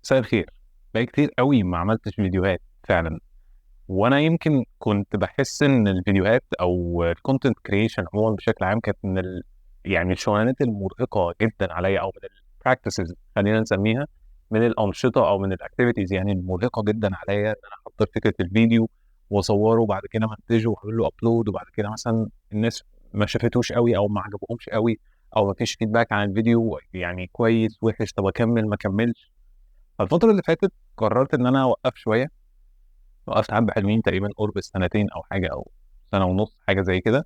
مساء الخير. بقى كتير قوي ما عملتش فيديوهات فعلا. وانا يمكن كنت بحس ان الفيديوهات او الكونتنت كريشن عموما بشكل عام كانت من يعني الشغلانات المرهقه جدا عليا، او من البراكتسز خلينا نسميها، من الانشطه او من الاكتيفيتيز يعني المرهقه جدا عليا، ان انا احط فكره الفيديو واصوره وبعد كده منتجه واعمل له ابلود، وبعد كده مثلا الناس ما شافتوش قوي او ما عجبهمش قوي، او ما فيش فيدباك عن الفيديو يعني كويس وحش، طب اكمل ما اكملش. فالفترة اللي فاتت قررت إن أنا أوقف شوية. وقفت حبة حلوين، تقريبا قرب السنتين أو حاجة، أو سنة ونص حاجة زي كده.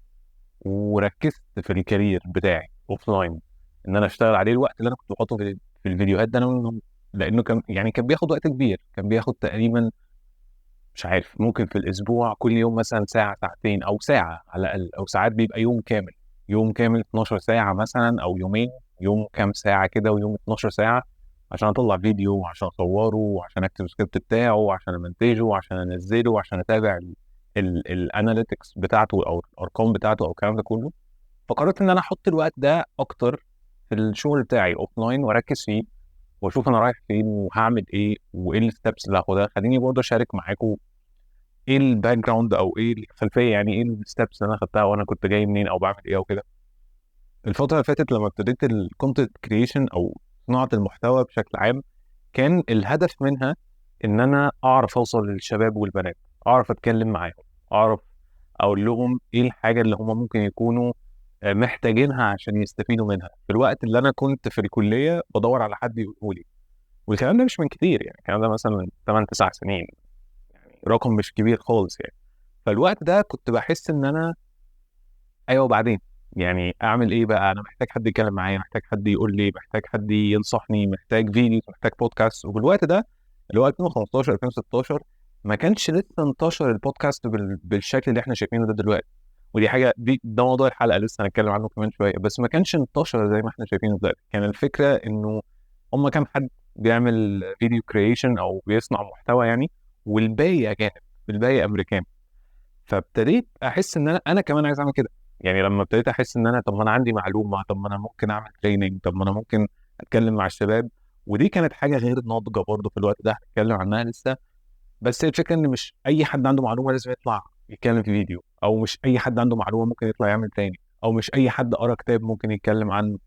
وركزت في الكارير بتاعي أوف لاين، إن أنا أشتغل عليه. الوقت اللي أنا كنت بحطه في الفيديوهات ده لأنه كان بياخد وقت كبير، كان بياخد تقريبا مش عارف، ممكن في الأسبوع كل يوم مثلا ساعة ساعتين أو ساعة على الأقل، أو ساعات بيبقى يوم كامل. يوم كامل 12 ساعة مثلا، أو يومين، يوم كام ساعة كده ويوم 12 ساعة، عشان أطلع فيديو وعشان أصوره وعشان أكتب السكريبت بتاعه وعشان أمنتجه وعشان أنزله وعشان أتابع الأناليتكس بتاعته أو الأرقام بتاعته أو الكلام ده كله. فقررت إن أنا أحط الوقت ده أكتر في الشغل بتاعي أوف لاين، وأركز فيه واشوف انا رايح فين وهعمل ايه وايه الستبس اللي هاخدها. خليني برضه اشارك معاكم ايه الباك جراوند او ايه الخلفيه، يعني ايه الستبس اللي انا خدتها وانا كنت جاي منين او بعمل ايه او كده. الفتره اللي فاتت لما ابتديت الكونتنت كريشن او صناعه المحتوى بشكل عام، كان الهدف منها ان انا اعرف اوصل للشباب والبنات، اعرف اتكلم معاهم، اعرف اقول لهم ايه الحاجه اللي هم ممكن يكونوا محتاجينها عشان يستفيدوا منها في الوقت اللي انا كنت في الكليه بدور على حد يقوله لي. والكلام ده مش من كتير، يعني الكلام ده مثلا من 8 9 سنين، رقم مش كبير خالص يعني. فالوقت ده كنت بحس ان انا ايوه بعدين، يعني اعمل ايه بقى؟ انا محتاج حد يتكلم معايا، محتاج حد يقول لي، محتاج حد ينصحني، محتاج فيديو، محتاج بودكاست. وفي الوقت ده اللي هو 2015 2016 ما كانش لسه انتشر البودكاست بالشكل اللي احنا شايفينه ده دلوقتي. ودي حاجه، ده موضوع الحلقه لسه هنتكلم عنه كمان شويه. بس ما كانش انتشر زي ما احنا شايفينه دلوقتي. كان الفكره انه هم كام حد بيعمل فيديو كرييشن او بيصنع محتوى يعني، والباقي اجانب، الباقي امريكان. فابتديت احس ان انا كمان عايز اعمل كده. يعني لما ابتديت احس ان انا، طب ما انا عندي معلومه، طب ما انا ممكن اعمل تريننج، طب ما انا ممكن اتكلم مع الشباب. ودي كانت حاجه غير ناضجه برضه في الوقت ده، هنتكلم عنها لسه. بس هي الفكره ان مش اي حد عنده معلومه لازم يطلع يتكلم في فيديو، او مش اي حد عنده معلومه ممكن يطلع يعمل تريننج، او مش اي حد قرا كتاب ممكن يتكلم عنه.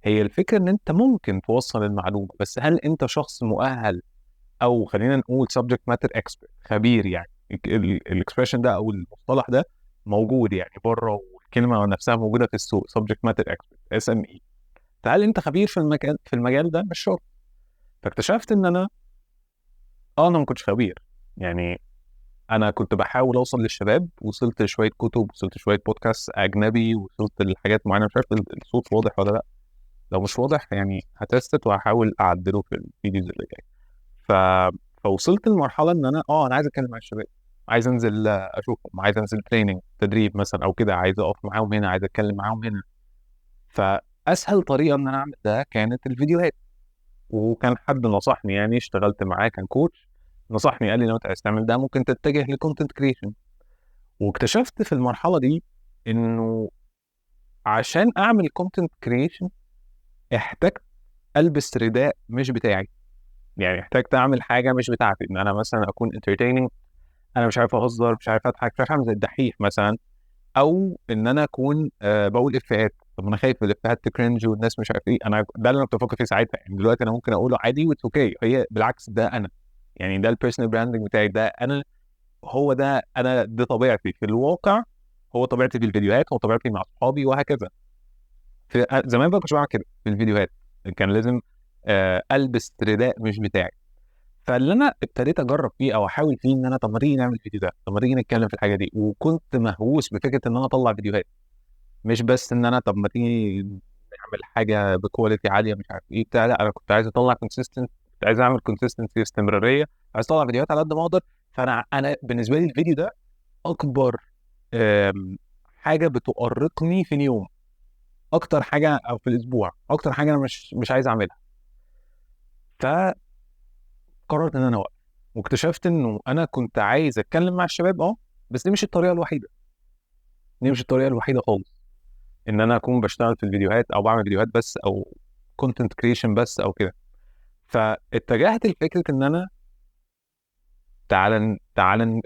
هي الفكره ان انت ممكن توصل المعلومه، بس هل انت شخص مؤهل، او خلينا نقول subject matter expert، خبير يعني. الاكسبريشن ده او المصطلح ده موجود يعني بره، والكلمه نفسها موجوده في السوق، subject matter expert اس ام اي. فهل انت خبير في المجال ده؟ مش شرط. فاكتشفت ان انا ما كنتش خبير يعني. انا كنت بحاول اوصل للشباب، وصلت لشويه كتب، وصلت لشويه بودكاست اجنبي، وصلت لحاجات معينه. مش عارف الصوت واضح ولا لا. لو مش واضح يعني هتست وهحاول اعدله في الفيديوز اللي جايه. ف... فوصلت لمرحله ان انا عايز اتكلم مع الشباب، عايز انزل اشوفهم، عايز انزل تريننج تدريب مثلا او كده، عايز اقف معاهم هنا، عايز اتكلم معاهم هنا. فاسهل طريقه ان انا اعمل ده كانت الفيديوهات. وكان حد نصحني، يعني اشتغلت معاه، كان كوتش نصحني، قال لي لو انت عايز تعمل ده ممكن تتجه لكونتنت كريشن. واكتشفت في المرحله دي انه عشان اعمل كونتنت كريشن احتجت البس رداء مش بتاعي. يعني احتجت اعمل حاجه مش بتاعتي، ان انا مثلا اكون entertaining، انا مش عارف اهزر، مش عارف اضحك، مش عارف اعمل زي الدحيح مثلا. او ان انا اكون بقول افيهات، طب انا خايف من الافيهات تكرنج والناس مش عارف ايه. انا ده اللي انا كنت بفكر فيه ساعتها. يعني دلوقتي انا ممكن اقوله عادي واتس اوكي، هي بالعكس ده انا، يعني ده البيرسونال براندنج بتاعي، ده انا، هو ده انا، دي طبيعتي في الواقع، هو طبيعتي في الفيديوهات، هو طبيعتي مع اصحابي وهكذا. زمان بقى كنتش بعمل كده في الفيديوهات، كان لازم البس رداء مش بتاعي. فاللي انا ابتديت اجرب فيه او احاول فيه ان انا، طب ما تيجي نعمل فيديو ده، طب ما تيجي نتكلم في الحاجه دي. وكنت مهووس بفكره ان انا اطلع فيديوهات، مش بس ان انا طب ما تيجي نعمل حاجه بكواليتي عاليه مش عارف ايه بتاع. لا، انا كنت عايز اطلع كونسيستنت، كنت عايز اعمل كونسيستنسي، استمراريه، عايز اطلع فيديوهات على قد ما اقدر. فانا بالنسبه لي الفيديو ده اكبر آم، حاجه بتؤرقني في اليوم، اكتر حاجه، او في الاسبوع اكتر حاجه انا مش عايز اعملها. فقررت ان انا اوقف. واكتشفت انه انا كنت عايز اتكلم مع الشباب، بس دي مش الطريقه الوحيده، دي مش الطريقه الوحيده خالص، ان انا اكون بشتغل في الفيديوهات او بعمل فيديوهات بس، او كونتنت كريشن بس او كده. فاتجهت لفكره ان انا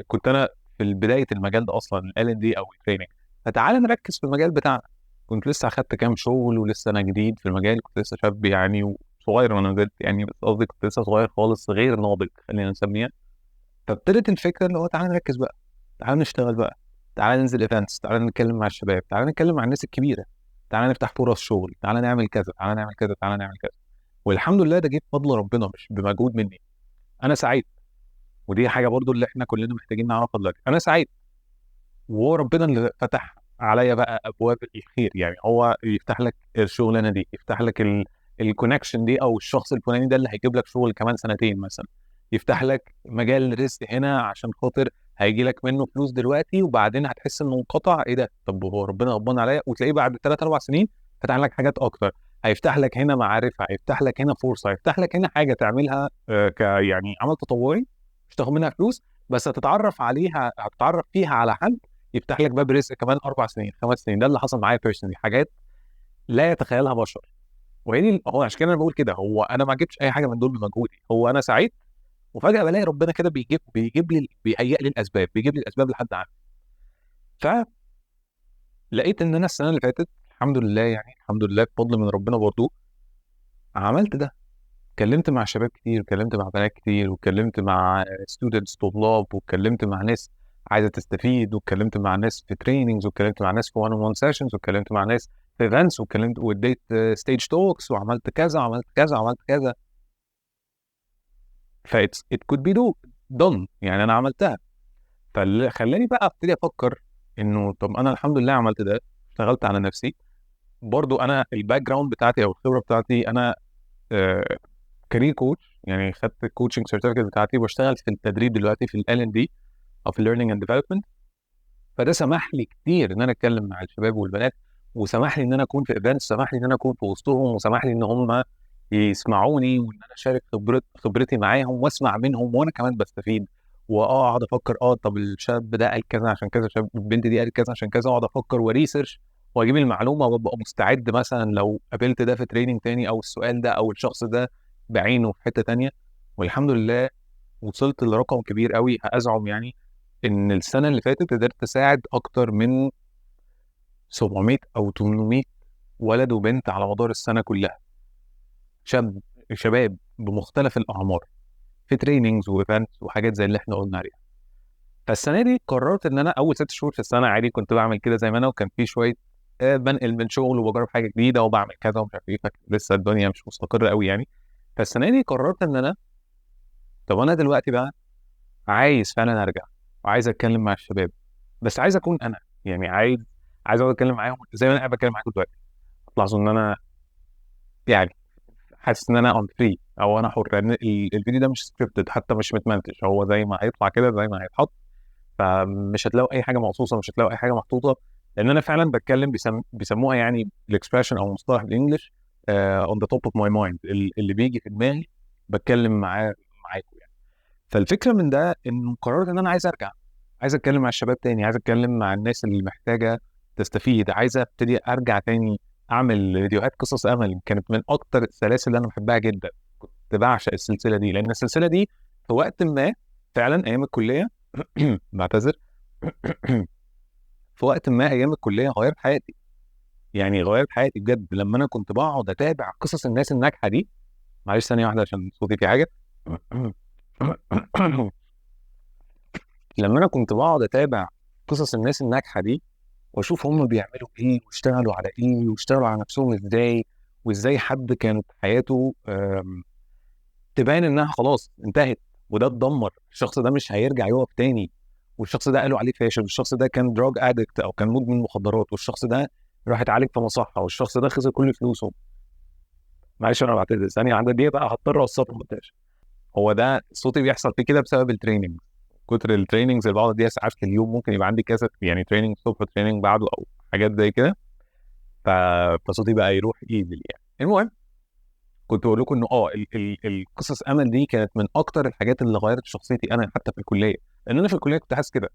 كنت انا في بدايه المجال ده اصلا ال دي او التريننج، فتعالى نركز في المجال بتاعنا. كنت لسه اخدت كام شغل ولسه انا جديد في المجال، كنت لسه شاب يعني وصغير وانا نزلت يعني، بس قصدي كنت لسه صغير خالص غير ناضج خلينا نسميها. فابتدت الفكره اللي هو تعالى نركز بقى، تعالى نشتغل بقى، تعالى ننزل ايفنتس، تعالى نتكلم مع الشباب، تعالى نتكلم مع الناس الكبيره، تعالى نفتح فرص شغل، تعالى نعمل كذا، تعالى نعمل كذا، تعالى نعمل كذا. والحمد لله ده جه بفضل ربنا مش بمجهود مني. انا سعيد، ودي حاجه برضو اللي احنا كلنا محتاجين نعرفها دلوقتي. انا سعيد وربنا اللي فتح عليا بقى ابواب الخير، يعني هو يفتح لك الشغلانه دي، يفتح لك الكونكشن دي، او الشخص الفلاني ده اللي هيجيب لك شغل كمان سنتين مثلا، يفتح لك مجال رزق هنا عشان خاطر هيجي لك منه فلوس دلوقتي وبعدين هتحس انه انقطع، ايه ده؟ طب هو ربنا غضبان عليا، وتلاقيه بعد 3 4 سنين فتح لك حاجات اكتر، هيفتح لك هنا معرفه، هيفتح لك هنا فرصه، هيفتح لك هنا حاجه تعملها يعني عمل تطوعي مش تاخد منها فلوس، بس هتتعرف عليها، هتتعرف فيها على حد يفتح لك باب رزق كمان 4 سنين 5 سنين. ده اللي حصل معايا بيرسونالي، حاجات لا يتخيلها بشر. وهي دي هو عشان كده انا بقول كده، هو انا ما جبتش اي حاجه من دول بمجهودي، هو انا سعيد وفجاه بلاقي ربنا كده بيجيب لي، بيهيئ لي الاسباب، بيجيب لي الاسباب لحد عندي. فلقيت ان انا السنه اللي فاتت الحمد لله، يعني الحمد لله بفضل من ربنا برضو عملت ده. اتكلمت مع شباب كتير، واتكلمت مع بنات كتير، واتكلمت مع ستودنتس طلاب، واتكلمت مع ناس عايزه تستفيد، واتكلمت مع ناس في تريننجز، واتكلمت مع ناس في وان اون وان سيشنز، واتكلمت مع ناس في ايفنتس، واتكلمت واديت ستيج توكس، وعملت كذا وعملت كذا وعملت كذا. ف ات كود بي دون، يعني انا عملتها. فاللي خلاني بقى ابتدي افكر انه طب انا الحمد لله عملت ده، اشتغلت على نفسي. برضو انا الباك جراوند بتاعتي او الخبره بتاعتي، انا كارير كوتش، يعني خدت الكوتشنج سيرتيفيكت بتاعتي، وبشتغل في التدريب دلوقتي في ال&D او في الليرنينج اند ديفلوبمنت. فده سمح لي كتير ان انا اتكلم مع الشباب والبنات، وسمح لي ان انا اكون في ايفنتس، سمح لي ان انا اكون في وسطهم، وسمح لي ان هم يسمعوني، وان انا اشارك خبرتي معاهم واسمع منهم، وانا كمان بستفيد. واقعد افكر طب الشاب ده قال كذا عشان كذا، شاب البنت دي قالت كذا عشان كذا، اقعد افكر وريسيرش واجيب المعلومه، وابقى مستعد مثلا لو قابلت ده في تريننج تاني، او السؤال ده او الشخص ده بعينه في حته تانيه. والحمد لله وصلت لرقم كبير قوي، ازعم يعني ان السنه اللي فاتت قدرت اساعد اكتر من 700 او 800 ولد وبنت على مدار السنه كلها، شباب بمختلف الاعمار، في تريننجز وايفنتس وحاجات زي اللي احنا قلنا عليها. فالسنه دي قررت ان انا اول 6 شهور في السنه عادي كنت بعمل كده زي ما انا، وكان في شويه بنقل من شغل وبجرب حاجه جديده وبعمل كذا ومش عارف ايه، لسه الدنيا مش مستقره قوي يعني. فالسنه دي قررت ان انا طب انا دلوقتي بقى عايز فعلا ارجع، وعايز اتكلم مع الشباب، بس عايز اكون انا، يعني عايز اقعد اتكلم معاهم زي ما انا قاعد بتكلم معاكم دلوقتي. تلاحظوا ان انا يعني حاسس ان انا اون فري، او انا حر، لان الفيديو ده مش سكريبتد حتى، مش متمنتج، هو زي ما هيطلع كده زي ما هيتحط. فمش هتلاقوا اي حاجه مقصوصه، مش هتلاقوا اي حاجه محطوطه، لان انا فعلا بتكلم بيسموها يعني الاكسبريشن او مصطلح بالانجلش اون ذا توب اوف ماي مايند، اللي بيجي في دماغي بتكلم معاكم يعني. فالفكره من ده انه قررت ان انا عايز ارجع، عايز اتكلم مع الشباب تاني، عايز اتكلم مع الناس اللي محتاجه تستفيد، عايز ابتدي ارجع تاني اعمل فيديوهات قصص امل. كانت من اكتر السلاسل اللي انا بحبها جدا، كنت بعشق السلسله دي، لان السلسله دي في وقت ما فعلا ايام الكليه بعتذر في وقت ما ايام الكليه غيرت حياتي، يعني غيرت حياتي بجد. لما انا كنت بقعد اتابع قصص الناس الناجحه دي، معلش ثانيه واحده عشان صوتي في حاجه لما انا كنت بقعد اتابع قصص الناس الناجحه دي، واشوف هم بيعملوا ايه، واشتغلوا على ايه، واشتغلوا على نفسهم ازاي، وازاي حد كانت حياته تبان انها خلاص انتهت، وده اتدمر، الشخص ده مش هيرجع يقف تاني، والشخص ده قالوا عليه فاشل، والشخص ده كان دراج ادكت او كان مدمن مخدرات، والشخص ده راح اتعالج في مصحه، والشخص ده خسر كل فلوسه. معلش انا بعتذر ثانيه عند دي بقى، هضطر اوصفه مونتاج. هو ده صوتي بيحصل فيه كده بسبب التريننج، كتر التريننجز اللي بقعد اديها ساعات في اليوم، ممكن يبقى عندي كذا يعني تريننج الصبح وتريننج بعده او حاجات زي كده. ف... فصوتي بقى يروح ايزي يعني. المهم كنت بقول لكم انه القصص امل دي كانت من اكتر الحاجات اللي غيرت شخصيتي انا حتى في الكليه، لان انا في الكليه كنت حاسس كده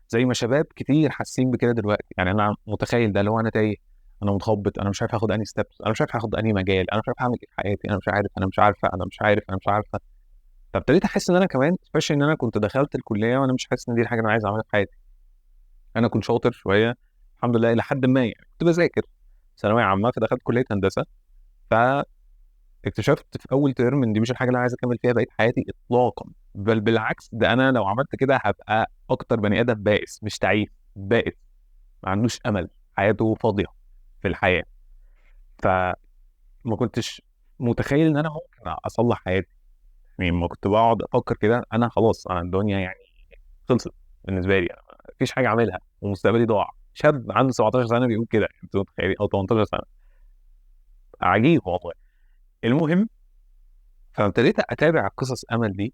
زي ما شباب كتير حاسين بكده دلوقتي. يعني انا متخيل ده، اللي هو انا تايه، انا متخبط، انا مش عارف اخد انهي ستيبس، انا مش عارف اخد انهي مجال، انا مش عارف اعمل ايه في حياتي، انا مش عارف، انا مش عارفه، انا مش عارف، انا مش عارفه. فابتديت احس ان انا كمان سبيشال ان انا كنت دخلت الكليه وانا مش حاسس ان دي الحاجه اللي انا عايز اعملها في حياتي. انا كنت شاطر شويه الحمد لله الى حد ما، يعني كنت بذاكر ثانويه عامه، فدخلت كليه هندسه. فاكتشفت في اول ترم ان دي مش الحاجه اللي انا عايز اكمل فيها بقيه حياتي اطلاقا، بل بالعكس، ده انا لو عملت كده هبقى اكتر بني ادم بائس، مش تعيس، بائس، ما عندوش امل، حياته فاضيه في الحياه. فما كنتش متخيل ان انا ممكن اصلح حياتي. يعني لما كنت بقعد افكر كده انا خلاص، انا الدنيا يعني خلصت بالنسبه لي، أنا مفيش حاجه اعملها ومستقبلي ضاع. شاب عنده 17 سنه بيقول كده، انتوا متخيلين؟ او 18 سنه، عجيب والله. المهم، فابتديت اتابع قصص امل دي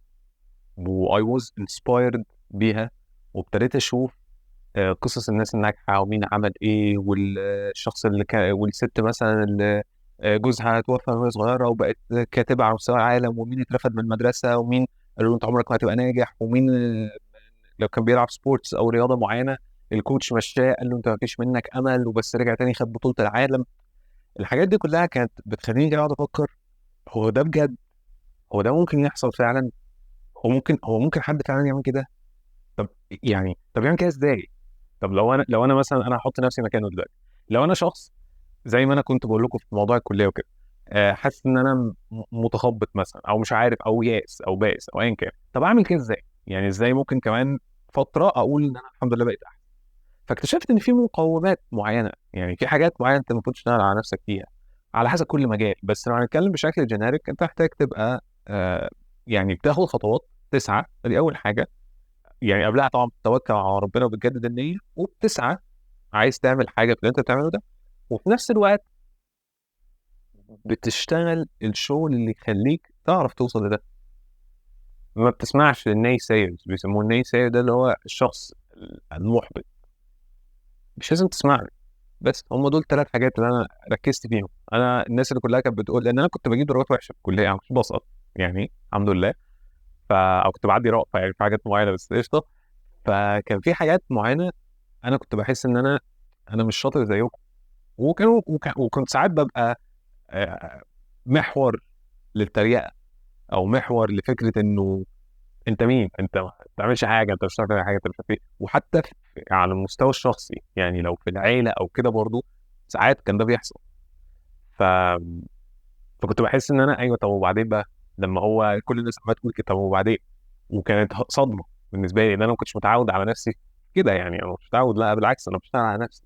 واي واز انسبايرد بيها، وابتديت اشوف قصص الناس الناجحه ومين عمل ايه، والشخص اللي كان، والست مثلا اللي جوزها توفى وهي صغيره وبقت كاتبه على مستوى العالم، ومين اترفد من المدرسه، ومين قالوا له انت عمرك ما هتبقى ناجح، ومين لو كان بيلعب سبورتس او رياضه معينه الكوتش مشاه قال له انت ما فيش منك امل، وبس رجع تاني خد بطوله العالم. الحاجات دي كلها كانت بتخليني كده اقعد افكر، هو ده بجد؟ هو ده ممكن يحصل فعلا؟ هو ممكن حد فعلا يعمل كده؟ طب يعني طب يعمل كده ازاي؟ طب لو انا مثلا انا هحط نفسي مكانه دلوقتي، لو انا شخص زي ما انا كنت بقول لكم في موضوع الكليه وكده، حاسس ان انا متخبط مثلا، او مش عارف، او يائس او بائس او ايا كان، طب اعمل كده ازاي؟ يعني ازاي ممكن كمان فتره اقول ان انا الحمد لله بقيت احسن؟ فاكتشفت ان في مقومات معينه، يعني في حاجات معينه انت المفروض تشتغل على نفسك فيها على حسب كل مجال. بس لو هنتكلم بشكل جينيريك، انت محتاج تبقى يعني بتاخد خطوات، تسعى، دي اول حاجه. يعني قبلها طبعا بتتوكل على ربنا وبتجدد النيه وبتسعى، عايز تعمل حاجه في اللي انت بتعمله ده، وفي نفس الوقت بتشتغل الشغل اللي يخليك تعرف توصل لده. ما بتسمعش للناي سايرز، بيسموه الناي ساير، ده اللي هو الشخص المحبط، مش لازم تسمع له. بس هم دول ثلاث حاجات اللي انا ركزت فيهم. انا الناس اللي كلها كانت بتقول، لان انا كنت بجيب درجات وحشه في الكليه، يعني كنت بسقط يعني الحمد لله، او كنت بعدي رأفه يعني في حاجات معينه بس قشطه. فكان في حاجات معينه انا كنت بحس ان انا مش شاطر زيكم، وكنت ساعات ببقى آه، محور للتريقه، او محور لفكره انه انت مين، انت ما بتعملش حاجه، انت مش بتعرف تعمل حاجه، انت مش عارف ايه. وحتى على المستوى الشخصي، يعني لو في العيله او كده برضو ساعات كان ده بيحصل. ف... فكنت بحس ان انا ايوه، طب وبعدين بقى؟ لما هو كل الناس عماله تقول كده، طب وبعدين؟ وكانت صدمه بالنسبه لي، ان انا ما كنتش متعود على نفسي كده، يعني انا مش متعود، لا بالعكس انا بشتغل على نفسي.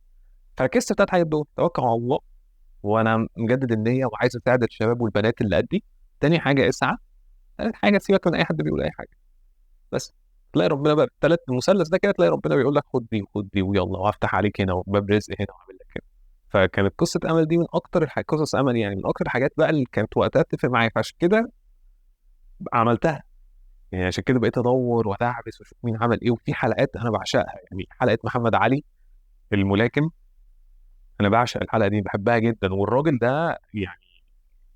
فركزت في ثلاث حاجات دول: توكل على الله، وانا مجدد النيه وعايز اساعد الشباب والبنات اللي قدي. تاني حاجه اسعى. ثالث حاجه سيبك من اي حد بيقول اي حاجه. بس تلاقي ربنا بقى الثلاث المثلث ده كده، تلاقي ربنا بيقول لك خد دي وخد دي ويلا، وافتح عليك هنا وباب رزق هنا واعمل لك هنا. فكانت قصه امل دي من اكتر قصص امل، يعني من اكتر الحاجات بقى اللي كانت وقتها تفرق معايا، فعشان كده عملتها. يعني عشان كده بقيت ادور وادعبس واشوف مين عمل ايه. وفي حلقات انا بعشقها، يعني حلقه محمد علي الملاكم، انا بعشق الحلقه دي، بحبها جدا. والراجل ده يعني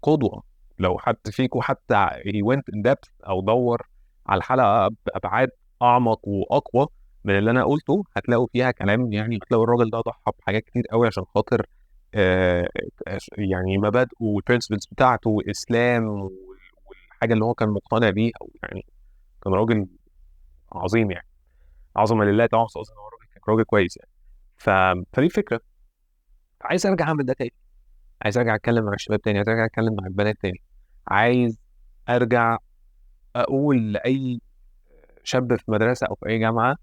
قدوه. لو حد فيكم حتى he went in depth او دور على الحلقه بابعاد اعمق واقوى من اللي انا قلته، هتلاقوا فيها كلام، يعني هتلاقوا الراجل ده ضحى بحاجات كتير قوي عشان خاطر آه يعني مبادئه والبرنسبلز بتاعته والاسلام والحاجه اللي هو كان مقتنع بيها. يعني كان راجل عظيم يعني، عظمه لله طبعا، بس قصدي ان هو راجل، كان راجل كويس يعني. ف... فدي الفكره. عايز ارجع اعمل ده تاني، عايز ارجع اتكلم مع الشباب تاني، عايز ارجع اتكلم مع البنات تاني، عايز ارجع اقول لاي شاب في مدرسه او في اي جامعه،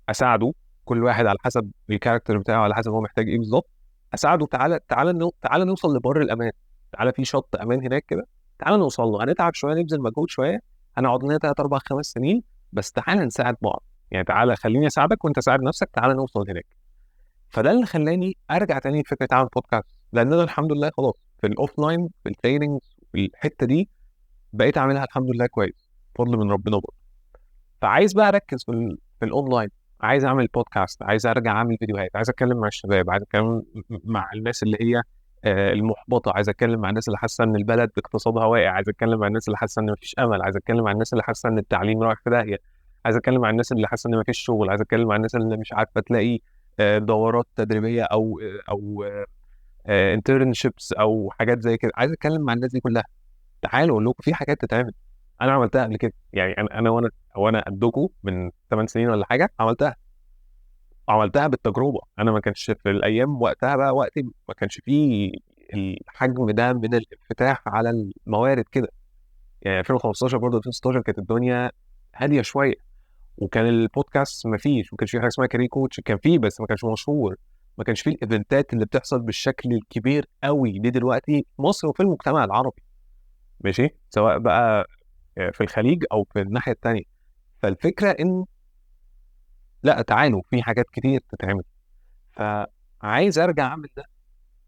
اساعده، كل واحد على حسب الكاركتر بتاعه، على حسب هو محتاج ايه بالظبط، اساعده. تعالى نوصل لبر الامان، تعالى في شط امان هناك كده، تعالى نوصل له، هنتعب شويه، نبذل مجهود شويه، هنقعد لنا 3 4 5 سنين، بس تعالى نساعد بعض. يعني تعالى خليني اساعدك وانت ساعد نفسك، تعالى نوصل هناك. فده اللي خلاني ارجع تاني لفكره اعمل بودكاست، لان انا الحمد لله خلاص في الاوف لاين، في التريننج، في الحته دي بقيت اعملها الحمد لله كويس، فضل من ربنا برضه. فعايز بقى اركز في الاونلاين، عايز اعمل بودكاست، عايز ارجع اعمل فيديوهات، عايز اتكلم مع الشباب، عايز اتكلم مع الناس اللي هي المحبطه، عايز اتكلم مع الناس اللي حاسه ان البلد اقتصادها واقع، عايز اتكلم مع الناس اللي حاسه ان مفيش امل، عايز اتكلم مع الناس اللي حاسه ان التعليم رايح في داهيه، عايز اتكلم مع الناس اللي حاسه ان مفيش شغل، عايز اتكلم مع الناس اللي مش عارفه تلاقي دورات تدريبيه او انترنشيبس او حاجات زي كده. عايز اتكلم مع الناس دي كلها. تعالوا اقول لكم في حاجات تتعمل. انا عملتها قبل كده، يعني وانا قدكم من 8 سنين ولا حاجه عملتها بالتجربه. انا ما كانش في الايام وقتها، بقى وقتي ما كانش فيه الحجم ده من الانفتاح على الموارد كده. يعني 2015 برضه 2016 كانت الدنيا هاديه شويه، وكان البودكاست ما فيش، ما كانش في حاجه اسمها كارير كوتش. كان فيه بس ما كانش مشهور. ما كانش فيه الايفنتات اللي بتحصل بالشكل الكبير قوي دي دلوقتي في مصر وفي المجتمع العربي. ماشي، سواء بقى في الخليج او في الناحيه التانيه. فالفكره ان لا، تعالوا في حاجات كتير تتعمل. فعايز ارجع اعمل ده،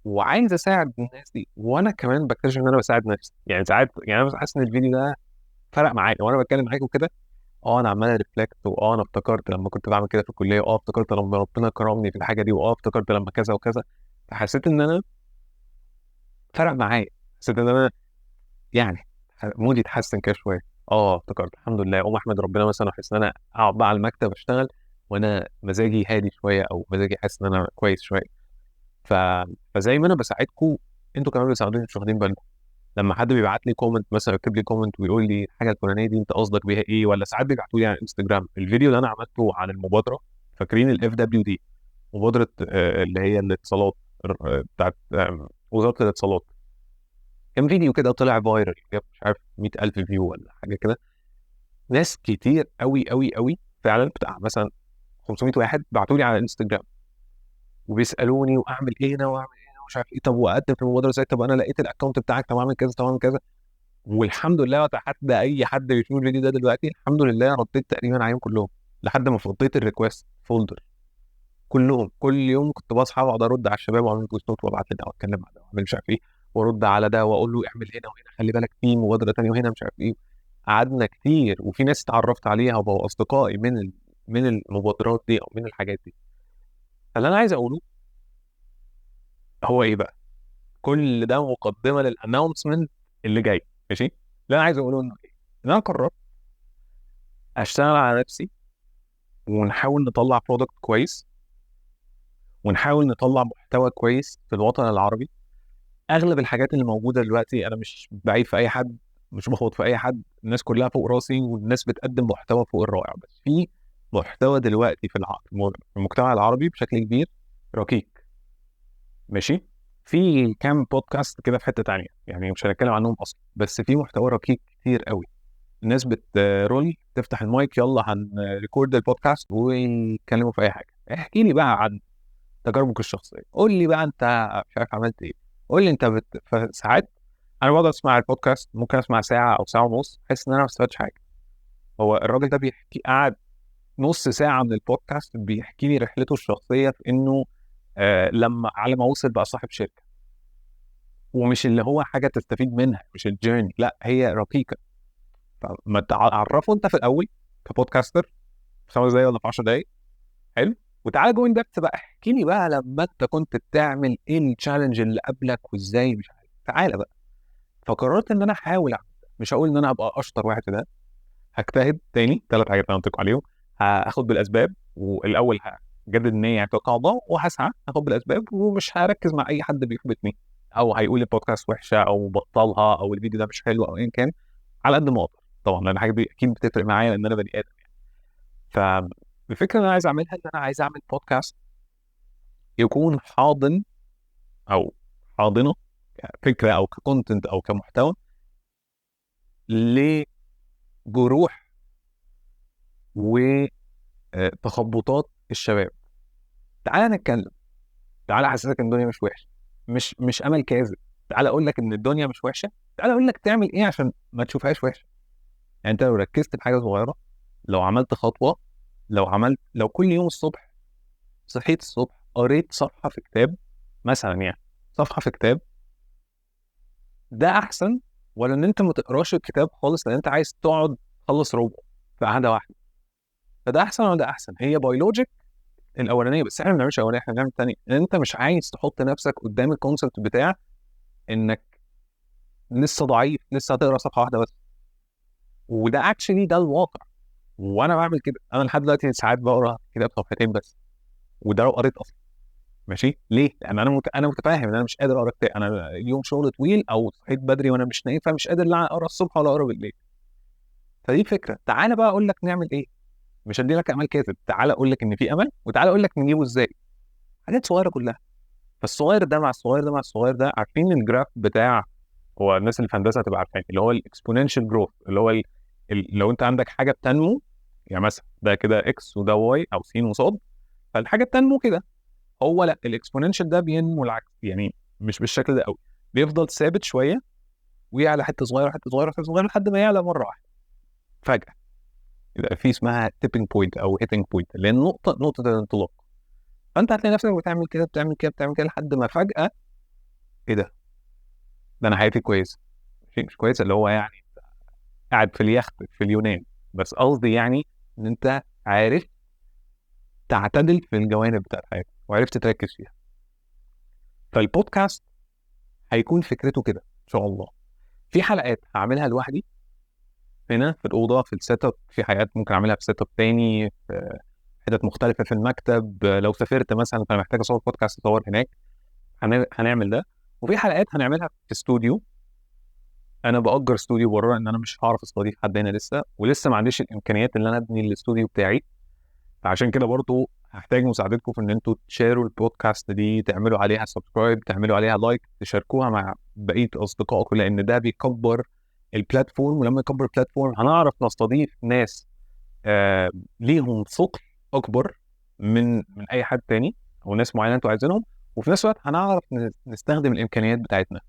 وعايز اساعد الناس دي. وانا كمان بكتشف ان انا بساعد نفسي. يعني ساعات، يعني انا حاسس ان الفيديو ده فرق معايا وانا بتكلم معاكم كده. انا عمال ريفلكت، انا افتكرت لما كنت بعمل كده في الكليه، افتكرت لما ربنا كرمني في الحاجه دي، افتكرت لما كذا وكذا. فحسيت ان انا فرق معايا. حسيت ان انا يعني مودي اتحسن كده شويه. افتكرت الحمد لله، اقوم احمد ربنا مثلا، واحس ان انا اقعد بقى على المكتب اشتغل وانا مزاجي هادي شويه، او مزاجي حاسس ان انا كويس شويه. ف... فزي ما انا بساعدكم، انتوا كمان بتساعدوني، مش واخدين بالكم. لما حد بيبعت لي كومنت مثلا، يكتب لي كومنت ويقول لي الحاجه الفلانيه دي انت قصدك بيها ايه، ولا ساعات بيبعتوا لي على انستجرام الفيديو اللي انا عملته عن المبادره. فاكرين الاف دبليو دي؟ مبادره اللي هي الاتصالات، بتاعت وزاره الاتصالات. كان فيديو كده طلع فايرال، جاب مش عارف 100,000 فيو ولا حاجه كده. ناس كتير قوي قوي قوي فعلا، بتاع مثلا 500 واحد بعتوا لي على الانستجرام وبيسالوني واعمل ايه هنا واعمل ايه هنا ومش عارف ايه. طب واقدم في المبادره ازاي؟ طب انا لقيت الاكونت بتاعك، طب اعمل كذا، طب اعمل كذا. والحمد لله، واتحدى اي حد بيشوف الفيديو ده دلوقتي، الحمد لله رديت تقريبا عليهم كلهم، لحد ما فضيت الريكوست فولدر كلهم. كل يوم كنت بصحى واقعد ارد على الشباب، واعمل فويس نوت، وابعت لده، واتكلم مع ده، واعمل مش عارف ايه، وارد على ده، واقول له اعمل هنا وهنا، خلي بالك في مبادره ثانيه وهنا مش عارف ايه. قعدنا كتير، وفي ناس اتعرفت عليها وبقوا اصدقائي من المبادرات دي او من الحاجات دي. فاللي انا عايز اقوله هو ايه بقى؟ كل ده مقدمه للانونسمنت اللي جاي. ماشي، اللي انا عايز اقوله انه ايه؟ ان انا قررت اشتغل على نفسي، ونحاول نطلع برودكت كويس، ونحاول نطلع محتوى كويس في الوطن العربي. اغلب الحاجات اللي موجوده دلوقتي، انا مش بعيب في اي حد، مش بخبط في اي حد، الناس كلها فوق راسي، والناس بتقدم محتوى فوق الرائع. بس في محتوى دلوقتي في المجتمع العربي بشكل كبير ركيك. ماشي، في كام بودكاست كده في حته تانية، يعني مش هنتكلم عنهم اصلا، بس في محتوى ركيك كتير قوي. الناس بترول تفتح المايك، يلا هنريكورد البودكاست ويتكلموا في اي حاجه. احكي لي بقى عن تجاربك الشخصيه، قول لي بقى انت مش عارف عملت ايه، قول لي انت فساعات انا بقعد اسمع البودكاست، ممكن اسمع ساعه او ساعه ونص، احس ان انا ما استفدتش حاجه. هو الراجل ده بيحكي، قعد نص ساعه من البودكاست بيحكي لي رحلته الشخصيه في انه لما على ما وصل بقى صاحب شركه. ومش اللي هو حاجه تستفيد منها، مش الجيرني، لا هي رقيقه. فما تعرفه انت في الاول كبودكاستر في 5 دقايق ولا في 10 دقايق. حلو. وتعالى جو ان ديبث بقى، احكي لي بقى لما انت كنت بتعمل ايه التشالنج اللي قبلك وازاي مش عارف. تعالى بقى. فقررت ان انا احاول اعمل ده. مش هقول ان انا هبقى اشطر واحد في ده، هجتهد تاني 3 حاجات انا قلت لكم عليهم. هاخد بالاسباب، والاول هجدد النيه، يعني توقع الله، وهسعى هاخد بالاسباب، ومش هركز مع اي حد بيحبطني او هيقول البودكاست وحشه او بطلها او الفيديو ده مش حلو او ايا كان. على قد ما اقدر طبعا، لان الحاجه دي اكيد بتفرق معايا لان انا بني ادم. فالفكره اللي انا عايز اعملها ان انا عايز اعمل بودكاست يكون حاضن او حاضنه كفكره او ككونتنت او كمحتوى لجروح وتخبطات الشباب. تعال نتكلم، تعال احسسك ان الدنيا مش وحشه، مش امل كاذب. تعال اقول لك ان الدنيا مش وحشه، تعال اقول لك تعمل ايه عشان ما تشوفهاش وحشه. يعني انت لو ركزت في حاجه صغيره، لو عملت خطوه، لو كل يوم الصبح صحيت الصبح قريت صفحه في كتاب مثلا، يعني صفحه في كتاب، ده احسن ولا ان انت ما تقراش الكتاب خالص لان انت عايز تقعد تخلص ربع في قعده واحده؟ فده احسن ولا ده احسن؟ هي بيولوجيك الاولانيه، بس احنا ما بنعملش الاولانيه، احنا بنعمل الثانيه. ان انت مش عايز تحط نفسك قدام الكونسبت بتاع انك لسه ضعيف، لسه هتقرا صفحه واحده بس. وده اكشلي ده الواقع. وانا بعمل كده، انا لحد دلوقتي ساعات بقرا كتاب صفحتين بس. وده لو قريت اصلا. ماشي ليه؟ لان انا متفاهم ان انا مش قادر اقرا كتاب، انا اليوم شغل طويل او صحيت بدري وانا مش نايم، فمش قادر لا اقرا الصبح ولا اقرا بالليل. فدي فكره. تعالى بقى اقول لك نعمل ايه. مش هدي لك امل كاتب، تعالى اقول لك ان في امل، وتعالى اقول لك نجيبه ازاي. حاجات صغيره كلها. فالصغير ده مع الصغير ده مع الصغير ده، عارفين الجراف بتاع، هو الناس اللي في هندسه هتبقى عارفين، اللي هو الاكسبوننشال جروث، اللي هو لو انت عندك حاجه بتنمو، يعني مثلا ده كده اكس وده واي او س وصاد، فالحاجه بتنمو كده. هو لا، الاكسبوننشال ده بينمو العكس، يعني مش بالشكل ده قوي، بيفضل ثابت شويه ويعلى حته صغيره حته صغيره حته صغيره لحد ما يعلى مره واحده فجاه. يبقى في اسمها تيبنج بوينت او هيتنج بوينت، اللي هي نقطه الانطلاق. فانت هتلاقي نفسك بتعمل كده بتعمل كده بتعمل كده لحد ما فجاه، ايه ده انا حياتي كويسه. شيء مش كويسه اللي هو يعني قاعد في اليخت في اليونان، بس قصدي يعني ان انت عارف تعتدل في الجوانب بتاعت حياتك وعرفت تركز فيها. فالبودكاست هيكون فكرته كده ان شاء الله. في حلقات هعملها لوحدي هنا في الاوضه في السيت اب، في حلقات ممكن اعملها في سيت اب تاني في حتت مختلفه في المكتب، لو سافرت مثلا فانا محتاج اصور بودكاست اصور هناك، هنعمل ده. وفي حلقات هنعملها في استوديو، انا باجر استوديو بره، ان انا مش هعرف استضيف حد هنا لسه، ولسه ما عنديش الامكانيات ان انا ابني الاستوديو بتاعي. فعشان كده برضو هحتاج مساعدتكم في ان انتوا تشاروا البودكاست دي، تعملوا عليها سبسكرايب، تعملوا عليها لايك، تشاركوها مع بقيه اصدقائكم، لان ده بيكبر البلاتفورم. ولما يكبر البلاتفورم هنعرف نستضيف ناس ليهم ثقل اكبر من اي حد تاني، او ناس معينه انتوا عايزينهم. وفي نفس الوقت هنعرف نستخدم الامكانيات بتاعتنا.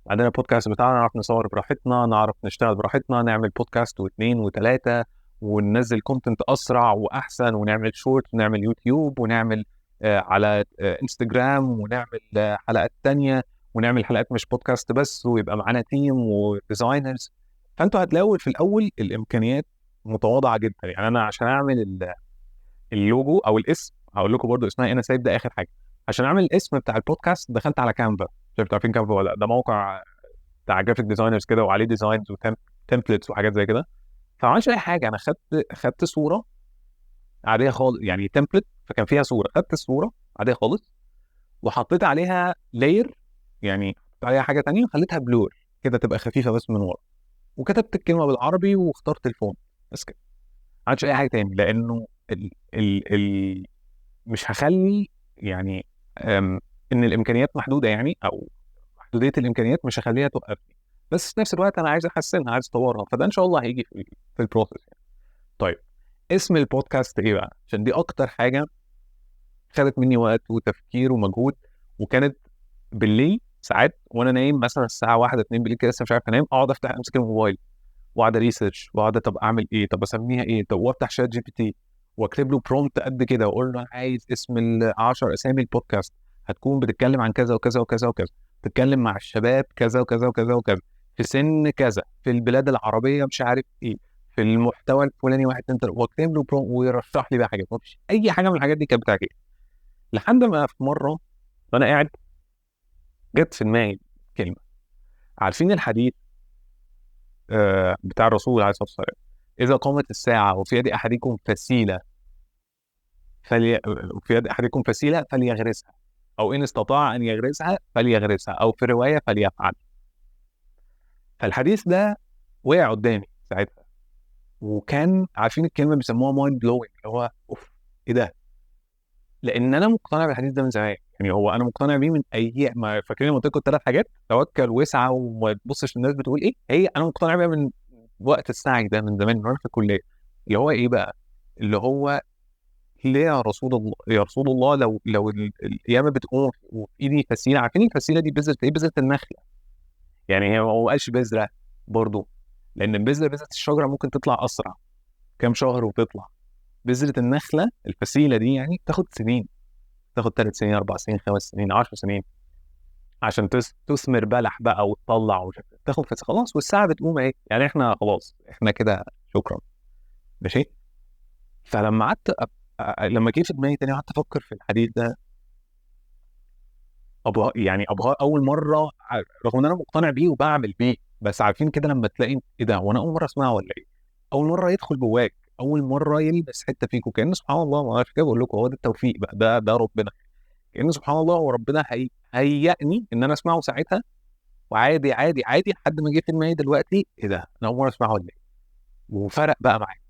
عندنا البودكاست بتاعنا نعرف نصور براحتنا، نعرف نشتغل براحتنا، نعمل بودكاست واثنين وثلاثة، وننزل كونتنت أسرع وأحسن، ونعمل شورت، ونعمل يوتيوب، ونعمل على انستجرام، ونعمل حلقات تانية، ونعمل حلقات مش بودكاست بس، ويبقى معانا تيم وديزاينرز. فأنتوا هتلاقوا في الأول الإمكانيات متواضعة جدا. يعني أنا عشان أعمل اللوجو أو الاسم، هقول لكم برضو اسمها أنا سايب ده آخر حاجة. عشان أعمل الاسم بتاع البودكاست دخلت على كانفا. شايف عارفين كانفا ولا لأ؟ ده موقع بتاع جرافيك ديزاينرز كده، وعليه ديزاينز وتمبلتس وحاجات زي كده. فما عملتش اي حاجه، انا خدت صوره عاديه خالص، يعني تمبلت فكان فيها صوره، خدت الصوره عاديه خالص وحطيت عليها لاير، يعني حطيت عليها حاجه تانية وخليتها بلور كده تبقى خفيفه بس من ورا، وكتبت الكلمه بالعربي واخترت الفونت بس كده. ما عملتش اي حاجه تاني، لانه مش هخلي يعني ان الامكانيات محدوده، يعني او محدوديه الامكانيات مش هخليها توقفني. بس في نفس الوقت انا عايز احسنها، عايز اطورها، فده ان شاء الله هيجي في البروسيس يعني. طيب اسم البودكاست ايه بقى؟ عشان دي اكتر حاجه خدت مني وقت وتفكير ومجهود. وكانت بالليل ساعات وانا نايم مثلا الساعه 1 2 بالليل كده لسه مش عارف انام، اقعد افتح امسك الموبايل واقعد ريسيرش واقعد طب اعمل ايه، طب اسميها ايه، طب وافتح شات جي بي تي واكتب له برومبت قد كده واقول له انا عايز اسم ال 10 اسامي البودكاست، هتكون بتتكلم عن كذا وكذا وكذا وكذا، بتتكلم مع الشباب كذا وكذا وكذا وكذا، في سن كذا، في البلاد العربيه مش عارف ايه، في المحتوى الفلاني واحد اتنين تلاته، واكتب له برومبت ويرشح لي بقى حاجات. مفيش اي حاجه من الحاجات دي كانت بتاعتي. لحد ما في مره وانا قاعد جت في دماغي كلمه. عارفين الحديث بتاع الرسول عليه الصلاه والسلام، اذا قامت الساعه وفي يد احدكم فسيله في يد احدكم فسيله فليغرسها، او ان استطاع ان يغرسها فليغرسها، او في روايه فليفعل. فالحديث ده وقع قدامي ساعتها، وكان عارفين الكلمه بيسموها مايند بلوينج، اللي هو اوف، ايه ده؟ لان انا مقتنع بالحديث ده من زمان. يعني هو انا مقتنع بيه من ايام ما فاكرين لما قلت لكم الثلاث حاجات، توكل واسعى وما تبصش الناس بتقول ايه، هي انا مقتنع بيها من وقت السعي ده من زمان، من وانا في الكليه. اللي هو ايه بقى؟ اللي هو ليه يا رسول الله، يا رسول الله، لو القيامه بتقوم وفي ايدي فسيله، عارفين الفسيله دي بذره ايه؟ بذره النخله. يعني هي ما قالش بذره برضه، لان بذره الشجره ممكن تطلع اسرع كام شهر وتطلع. بذره النخله الفسيله دي يعني تاخد سنين، تاخد 3 سنين 4 سنين 5 سنين 10 سنين عشان تثمر بلح بقى وتطلع ومش عارف إيه. تاخد خلاص، والساعه بتقوم ايه يعني، احنا خلاص احنا كده شكرا. ماشي. فلما قعدت لما جه في دماغي تاني قعدت افكر في الحديث ده، يعني ابغى اول مره، رغم ان انا مقتنع بيه وبعمل بيه، بس عارفين كده لما تلاقي ايه ده وانا اول مره اسمعه ولا ايه، اول مره يدخل جواك اول مره يلبس حته فيكم، كأن سبحان الله، ما اعرفش كده بقول لكم، هو ده التوفيق بقى، ده ربنا. كأن سبحان الله وربنا هيأني ان انا اسمعه ساعتها، وعادي عادي عادي لحد ما جه في دماغي دلوقتي ايه ده، انا اول مره اسمعه ولا ايه، وفرق بقى معاك.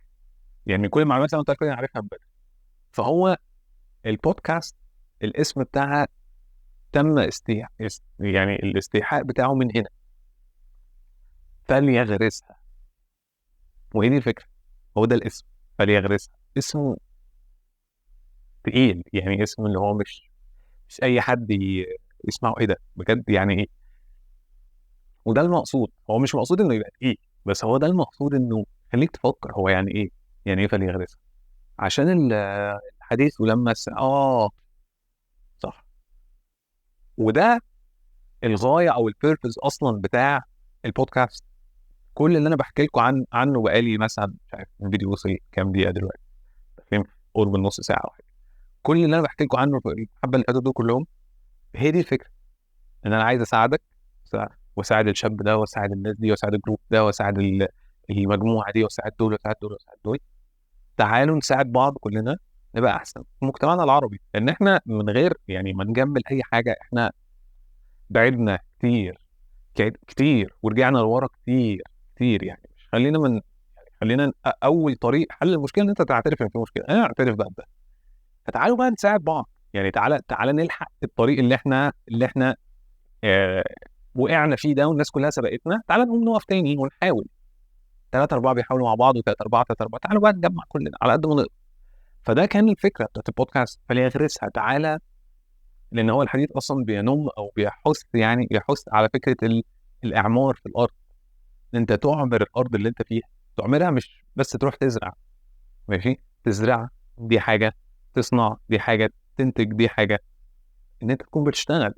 يعني كل المعلومات اللي انا قلت لك انا عارفها من بدري. فهو البودكاست الاسم بتاعها تم يعني الاستيحاء بتاعه من هنا، فليغرسها. وهي دي الفكره، هو ده الاسم، فليغرسها. اسم تقيل، يعني اسم اللي هو مش اي حد يسمعه، ايه ده بجد يعني ايه. وده المقصود، هو مش مقصود انه يبقى تقيل، بس هو ده المقصود، انه خليك تفكر هو يعني ايه، يعني ايه فليغرسها. عشان الحديث ولما صح. وده الغايه او البيربز اصلا بتاع البودكاست. كل اللي انا بحكي لكم عنه بقالي مثلا مش عارف الفيديو وصل كام دقيقه دلوقتي، فين، قرب النص ساعه او حاجه. كل اللي انا بحكي لكم عنه في الحبه اللي فاتوا دول كلهم، هي دي الفكره، ان انا عايز اساعدك، واساعد الشاب ده، واساعد الناس دي، واساعد الجروب ده، واساعد المجموعه دي، واساعد دول، واساعد دول، واساعد دول. تعالوا نساعد بعض كلنا، نبقى احسن في مجتمعنا العربي. لان احنا من غير يعني ما نجمل اي حاجه، احنا بعدنا كتير كتير، ورجعنا لورا كتير كتير. يعني مش خلينا من يعني خلينا اول طريق حل المشكله ان انت تعترف ان في مشكله، انا اعترف بقى بده. فتعالوا بقى نساعد بعض. يعني تعالى نلحق الطريق اللي احنا آه وقعنا فيه ده، والناس كلها سبقتنا. تعالى نقوم نقف تاني ونحاول. ثلاثة أربعة بيحاولوا مع بعض، وثلاثة أربعة، ثلاثة أربعة، تعالوا بقى نجمع كلنا على قد ما نقدر. فده كان الفكرة بتاعت البودكاست، فليغرسها. تعالى، لأن هو الحديث أصلا بينم أو بيحث، يعني بيحث على فكرة الإعمار في الأرض. إن أنت تعمر الأرض اللي أنت فيها. تعمرها مش بس تروح تزرع، ماشي، تزرع دي حاجة، تصنع دي حاجة، تنتج دي حاجة، إن أنت تكون بتشتغل.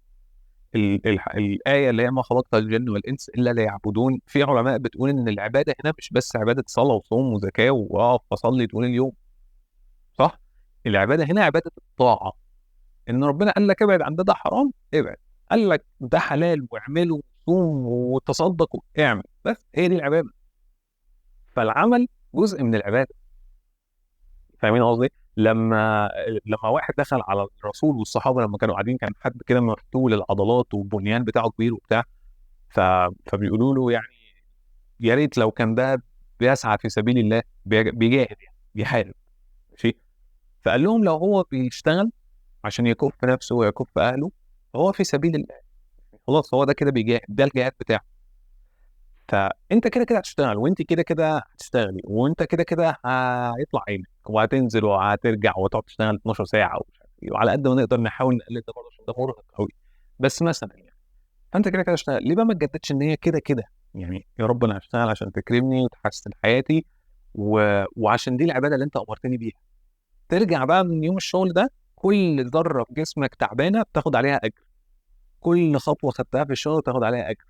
الآية اللي هي ما خلقت الجن والإنس إلا ليعبدون، في علماء بتقول إن العبادة هنا مش بس عبادة صلاة وصوم وزكاة وأقف أصلي طول اليوم، صح؟ العبادة هنا عبادة الطاعة. إن ربنا قال لك ابعد عن ده حرام، ابعد. قال لك ده حلال، واعمله وصوم وتصدق واعمل، بس هي دي العبادة. فالعمل جزء من العبادة. فاهمين قصدي؟ لما واحد دخل على الرسول والصحابة لما كانوا قاعدين، كان حد كده مفتول العضلات والبنيان بتاعه كبير وبتاع، ف... فبيقولوا له يعني يا ريت لو كان ده بيسعى في سبيل الله، بيجاهد يعني بيحارب، ماشي. فقال لهم لو هو بيشتغل عشان يكف نفسه ويكف اهله، فهو في سبيل الله، خلاص هو ده كده بيجاهد، ده الجهاد بتاعه. فانت كده كده هتشتغل، وانت كده كده هتشتغلي، وانت كده كده هيطلع عينك، وهتنزل وهترجع وتقعد تشتغل 12 ساعه ومش عارف ايه. وعلى قد ما نقدر نحاول نقلل ده برضه عشان ده مرهق قوي. بس مثلا يعني، فانت كده كده اشتغل، ليه بقى ما تجددش ان هي كده كده؟ يعني يا رب انا هشتغل عشان تكرمني وتحسن حياتي، وعشان دي العباده اللي انت امرتني بيها. ترجع بقى من يوم الشغل ده، كل ذره في جسمك تعبانه بتاخد عليها اجر، كل خطوه خدتها في الشغل بتاخد عليها اجر.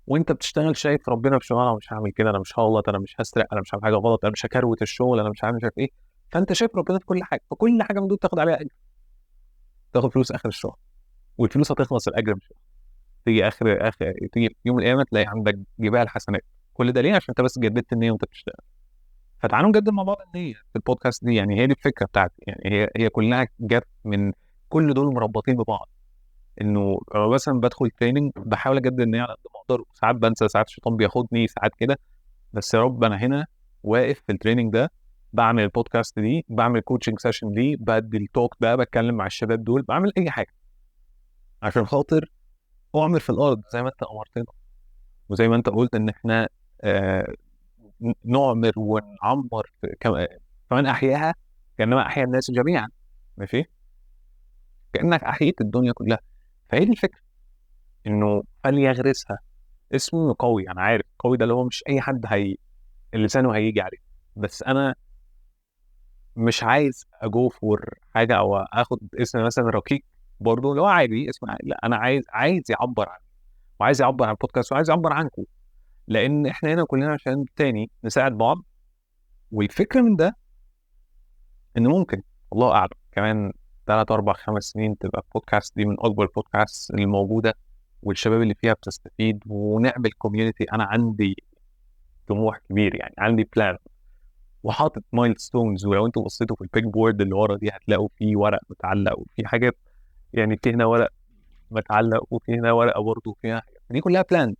وانت بتشتغل شايف ربنا في شغل، انا مش هعمل كده، انا مش هغلط، انا مش هسرق، انا مش هعمل حاجه غلط، انا مش هكروت الشغل، انا مش هعمل مش عارف ايه. فانت شايف ربنا في كل حاجه، فكل حاجه من دول تاخد عليها اجر، تاخد فلوس اخر الشهر. والفلوس هتخلص، الاجر مش هيخلص. تيجي تيجي في يوم القيامه تلاقي عندك جبال حسنات. كل ده ليه؟ عشان انت بس جددت النيه وانت بتشتغل. فتعالوا نجدد مع بعض النيه في البودكاست دي. يعني هي دي الفكره بتاعتي، يعني هي كلها جت من كل دول مربطين ببعض. انه مثلا بدخل تريننج بحاول اجدد النيه على قد ما اقدر، ساعات بنسى، ساعات الشيطان بياخدني، ساعات كده. بس يا رب انا هنا واقف في التريننج ده، بعمل البودكاست دي، بعمل كوتشنج سيشن دي، بدي التوك ده، بتكلم مع الشباب دول، بعمل اي حاجه عشان خاطر اعمر في الارض زي ما انت امرتنا. وزي ما انت قلت ان احنا آه نعمر ونعمر كمان احياها كانما احيا الناس جميعا، ماشي، كانك احييت الدنيا كلها. فهي دي الفكره، انه فليغرسها. اسم قوي، انا عارف قوي ده اللي هو مش اي حد لسانه هيجي عليه. بس انا مش عايز اجو فور حاجه او اخد اسم مثلا رقيق، برضه اللي هو عادي اسم عادي. لا، انا عايز يعبر عني، وعايز يعبر عن البودكاست، وعايز يعبر عنكم. لان احنا هنا كلنا عشان تاني نساعد بعض. والفكره من ده ان ممكن، الله اعلم، كمان 3 4 5 سنين تبقى البودكاست دي من اكبر البودكاست الموجوده، والشباب اللي فيها بتستفيد، ونعمل كوميونتي. انا عندي طموح كبير، يعني عندي بلان وحاطط مايلستونز. ولو انتوا بصيتوا في البيج بورد اللي ورا دي هتلاقوا في ورق متعلق وفي حاجات، يعني في هنا ورق متعلق وفي هنا ورقه برضه فيها حاجات. دي كلها بلان.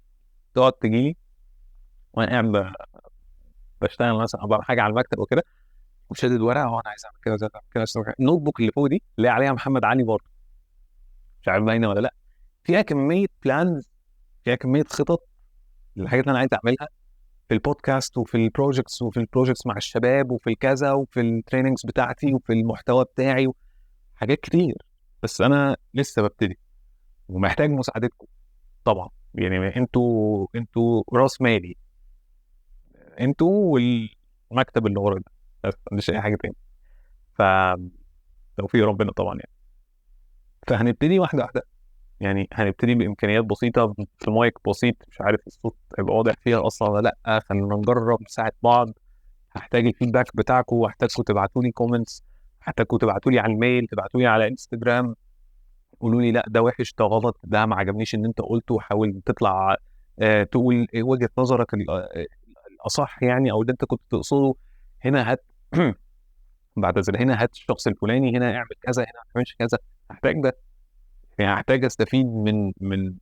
تقعد تجيلي وانا قاعد بشتغل مثلا او بعمل حاجه على المكتب وكده، وشادد ورقه، انا عايز اعمل كده، عايز اعمل كده، عايز أعمل كده. النوت بوك اللي فوق دي اللي هي عليها محمد علي برضه، مش عارف باينه ولا لا، فيها كميه بلانز، فيها كميه خطط للحاجات اللي انا عايز اعملها في البودكاست وفي البروجكتس مع الشباب وفي الكذا وفي التريننجز بتاعتي وفي المحتوى بتاعي، حاجات كتير. بس انا لسه ببتدي ومحتاج مساعدتكم طبعا. يعني انتوا راس مالي، انتوا والمكتب اللي ورا ده، بس مش اي حاجه تاني. فتوفيق ربنا طبعا يعني. فهنبتدي واحده واحده، يعني هنبتدي بامكانيات بسيطه، في مايك بسيط، مش عارف الصوت هيبقى واضح فيها اصلا ولا لا، خلينا نجرب نساعد بعض. هحتاج الفيدباك بتاعكم، وهحتاجكم تبعتوا لي كومنتس، هحتاجكم تبعتوا لي على الميل، تبعتوا لي على انستجرام، قولوا لي لا ده وحش، ده غلط، ده ما عجبنيش ان انت قلته، وحاول تطلع تقول إيه وجهة نظرك الاصح يعني، او اللي انت كنت تقصده. هنا هات بعتذر، هنا هات الشخص الفلاني، هنا اعمل كذا، هنا ما تعملش كذا. هحتاج ده، يعني هحتاج استفيد من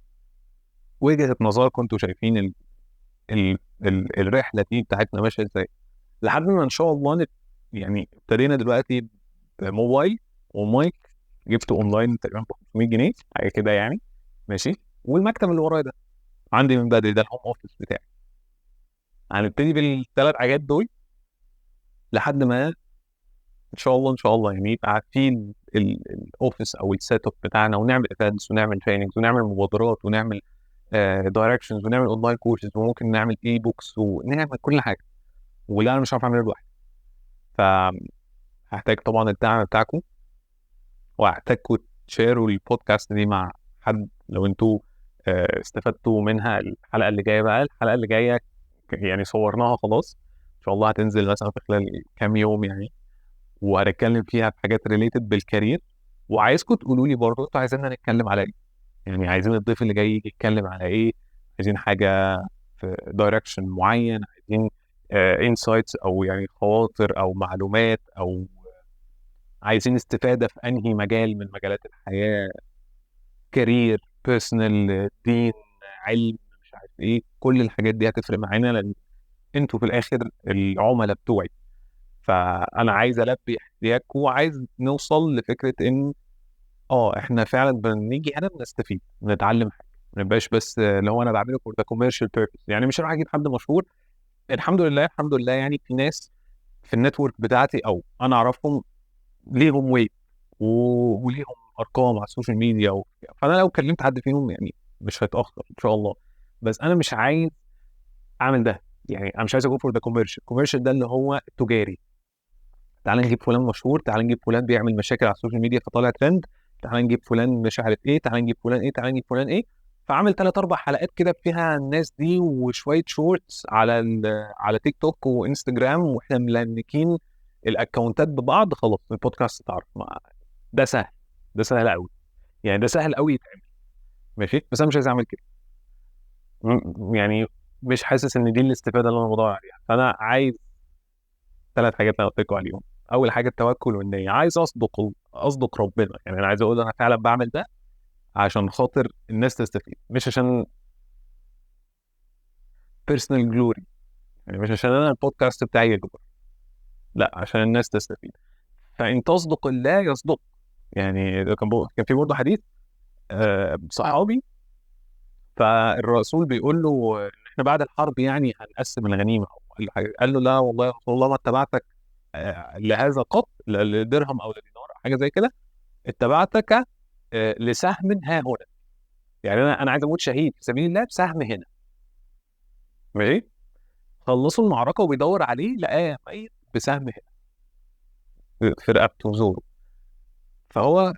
وجهة نظركم. انتوا شايفين الرحله دي بتاعتنا ماشيه ازاي، لحد ما ان شاء الله يعني ابتدينا دلوقتي بموبايل ومايك، جبته اونلاين تقريبا ب 500 جنيه حاجه كده يعني، ماشي. والمكتب اللي ورايا ده عندي من بدري، ده الهوم اوفيس بتاعي. هنبتدي بالثلاث حاجات دول لحد ما ان شاء الله يعني يبقى عارفين الاوفيس او السيت اب بتاعنا، ونعمل ايفنتس ونعمل تريننجز ونعمل مبادرات ونعمل دايركشنز ونعمل اونلاين كورسز، وممكن نعمل اي بوكس ونعمل كل حاجه. ولا انا مش عارف اعملها لوحدي. فهحتاج طبعا الدعم بتاعكم، وهحتاجكم تشيروا البودكاست دي مع حد لو انتوا استفدتوا منها. الحلقه اللي جايه بقى، الحلقه اللي جايه يعني صورناها خلاص، ان شاء الله هتنزل مثلا في خلال كام يوم يعني، وهنتكلم فيها في حاجات ريليتد بالكارير. وعايزكم تقولوا لي برضه انتوا عايزيننا نتكلم على ايه، يعني عايزين الضيف اللي جاي يجي يتكلم على ايه، عايزين حاجه في دايركشن معين، عايزين انسايتس او يعني خواطر او معلومات، او عايزين استفاده في انهي مجال من مجالات الحياه، كارير، بيرسونال، دين، علم، مش عارف ايه. كل الحاجات دي هتفرق معانا، لان انتوا في الاخر العملاء بتوعي. فانا عايز البي احتياجكم، وعايز نوصل لفكره ان احنا فعلا بنيجي هنا بنستفيد، بنتعلم حاجه، ما نبقاش بس اللي هو انا بعمله فور ذا كوميرشال بيربز. يعني مش راح اجيب حد مشهور، الحمد لله الحمد لله، يعني في ناس في النتورك بتاعتي او انا اعرفهم ليهم ويت وليهم ارقام على السوشيال ميديا فانا لو كلمت حد فيهم يعني مش هيتاخر ان شاء الله. بس انا مش عايز اعمل ده، يعني انا مش عايز اقول فور ذا كوميرشال ده اللي هو التجاري. تعال نجيب فلان مشهور، تعال نجيب فلان بيعمل مشاكل على السوشيال ميديا فطالع ترند، تعال نجيب فلان مش عارف ايه، تعال نجيب فلان ايه، تعال نجيب فلان ايه. فعمل ثلاث اربع حلقات كده فيها الناس دي، وشويه شورتس على على تيك توك وانستجرام، واحنا ملنكين الاكونتات ببعض، خلاص البودكاست اتعرف. ده سهل، ده سهل قوي، يعني ده سهل قوي يتعمل، ماشي. بس انا مش عايز اعمل كده، يعني مش حاسس ان دي الاستفاده اللي انا بدور عليها. فانا عايز ثلاث حاجات انا قلت لكم عليهم. اول حاجه التوكل والنيه، عايز اصدق ربنا، يعني انا عايز اقول انا فعلا بعمل ده عشان خاطر الناس تستفيد، مش عشان بيرسونال جلوري، يعني مش عشان انا البودكاست بتاعي يكبر، لا عشان الناس تستفيد. فان تصدق الله يصدق. يعني ده كان في برضه حديث صحابي، فالرسول بيقول له ان احنا بعد الحرب يعني هنقسم الغنيمه. قال له لا والله يا رسول الله ما اتبعتك لهذا قط، لدرهم او لدينار أو حاجه زي كده، اتبعتك لسهم ها هنا. يعني انا عايز اموت شهيد في سبيل الله بسهم هنا، ماشي. خلصوا المعركه وبيدور عليه لقاه ميت بسهم هنا في رقبته وزوره. فهو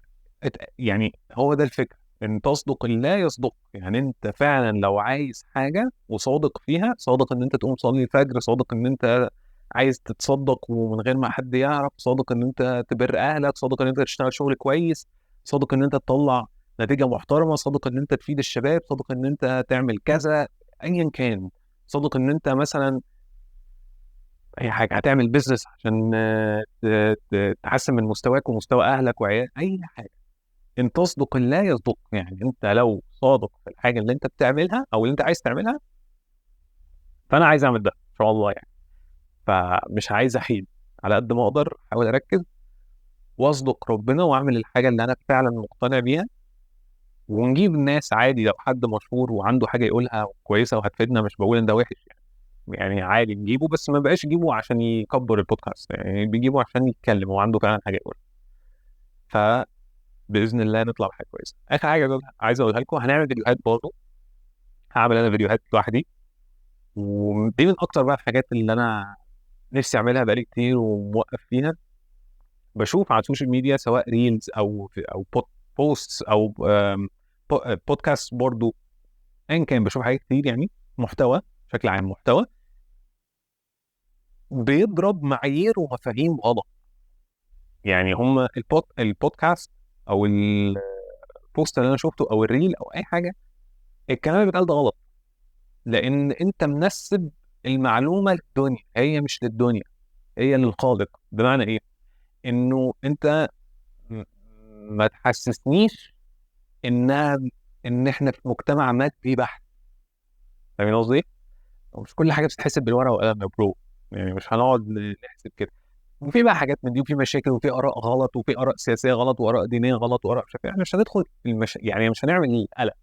يعني هو ده الفكره، ان تصدق الله يصدق. يعني انت فعلا لو عايز حاجه وصادق فيها، صادق ان انت تقوم تصلي الفجر، صادق ان انت عايز تتصدق ومن غير ما حد يعرف، صادق ان انت تبر اهلك، صادق ان انت تشتغل شغل كويس، صادق ان انت تطلع نتيجه محترمه، صادق ان انت تفيد الشباب، صادق ان انت تعمل كذا ايا كان، صادق ان انت مثلا اي حاجه، هتعمل بيزنس عشان تحسن من مستواك ومستوى اهلك وعيالك، اي حاجه. ان تصدق الله يصدق. يعني انت لو صادق في الحاجه اللي انت بتعملها او اللي انت عايز تعملها، فانا عايز اعمل ده ان شاء الله يعني. فمش عايز احيد، على قد ما اقدر احاول اركز واصدق ربنا واعمل الحاجه اللي انا فعلا مقتنع بيها. ونجيب الناس عادي، لو حد مشهور وعنده حاجه يقولها كويسه وهتفيدنا، مش بقول ان ده وحش يعني. يعني عادي نجيبه، بس ما بقاش يجيبه عشان يكبر البودكاست، يعني بيجيبه عشان يتكلم وعنده فعلا حاجه يقولها. فباذن الله نطلع بحاجه كويسه. اخر حاجه عايز اقولها لكم، هنعمل فيديوهات برضه. هعمل انا فيديوهات لوحدي، ودي من اكتر بقى الحاجات اللي انا نفسي اعملها بقالي كتير وموقف فيها. بشوف على السوشيال ميديا سواء ريلز او بوستس او بودكاست برضو، ايا كان بشوف حاجات كتير يعني. محتوى بشكل عام، محتوى بيضرب معايير ومفاهيم غلط. يعني هم البودكاست او البوست اللي انا شفته او الريل او اي حاجه، الكلام اللي بيتقال ده غلط. لان انت منسب المعلومه للدنيا، هي مش للدنيا، هي للخالق. بمعنى ايه؟ انه انت م- ما تحسسنيش انها ان احنا في مجتمع مادي بحت. فاهمين قصدي إيه؟ مش كل حاجه بتتحسب بالورقه والقلم يا برو. يعني مش هنقعد نحسب كده. وفي بقى حاجات من دي، وفي مشاكل، وفي اراء غلط، وفي اراء سياسيه غلط، واراء دينيه غلط، واراء مش عارف إيه. احنا مش هندخل في يعني مش هنعمل قلق.